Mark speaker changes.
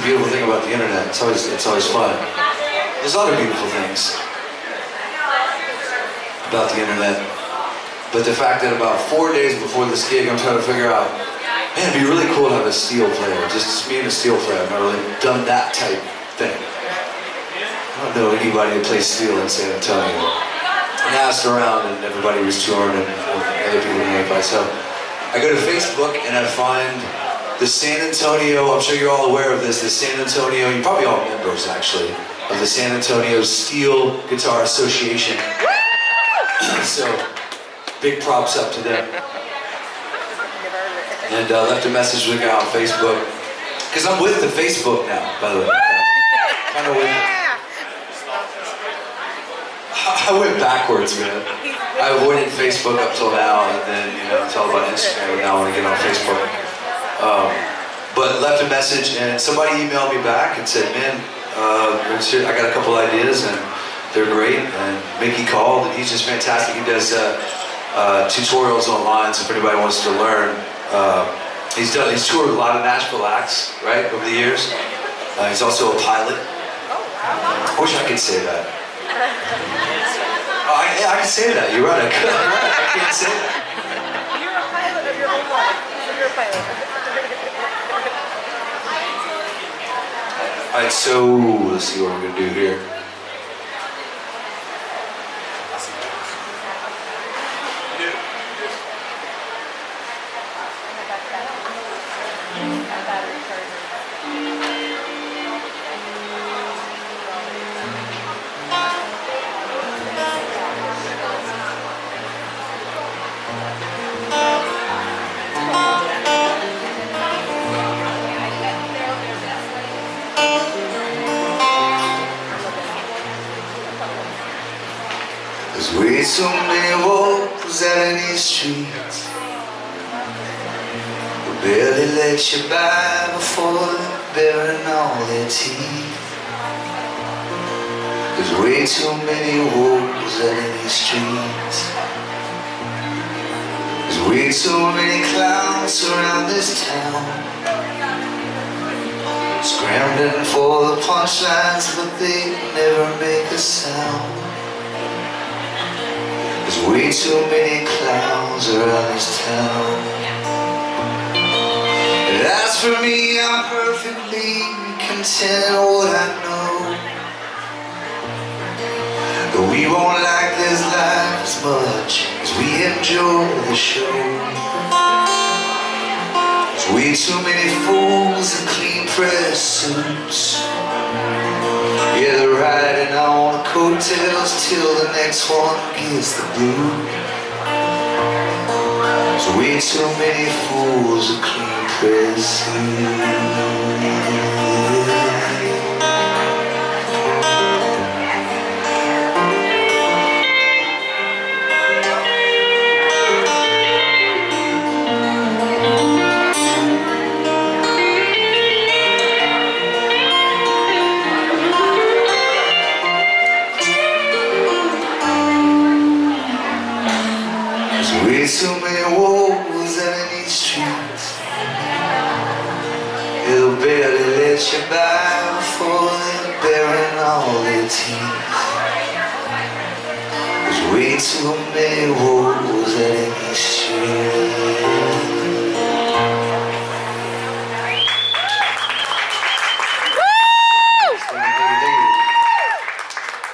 Speaker 1: beautiful thing about the internet. It's always fun. There's other beautiful things about the internet. But the fact that about 4 days before this gig, I'm trying to figure out, man, it'd be really cool to have a steel player. Just me and a steel player. I've never really done that type thing. I don't know anybody that plays steel in San Antonio. And I asked around, and everybody was touring, and other people nearby. So I go to Facebook, and I find the San Antonio, I'm sure you're all aware of this, the San Antonio, you're probably all members actually, of the San Antonio Steel Guitar Association. So, big props up to them. And left a message with the guy on Facebook. Because I'm with the Facebook now, by the way. Kind of with it. I went backwards, man. I avoided Facebook up till now, and then, it's all about Instagram, and now I want to get on Facebook. But left a message, and somebody emailed me back and said, man, I got a couple ideas, and they're great. And Mickey called, and he's just fantastic. He does tutorials online, so if anybody wants to learn, he's toured with a lot of Nashville acts, right, over the years. He's also a pilot. I wish I could say that. I can say that. You're right. I can't say that.
Speaker 2: You're a pilot of your own life. You're a pilot.
Speaker 1: All right, so let's see what we're gonna do here. There's way too many wolves out in these streets who barely let you by before burying all their teeth. There's way too many wolves out in these streets. There's way too many clowns around this town, scrambling for the punchlines, but they never make a sound. There's way too many clowns around this town. And as for me, I'm perfectly content in what I know. But we won't like this life as much as we enjoy the show. There's way too many fools in clean press suits. Yeah, they're riding on the coattails till the next one gets the boot. There's way too many fools in clean press suits. Way too many wolves out in these streets. They'll barely let you by before they're burying all their teeth. There's way too many wolves.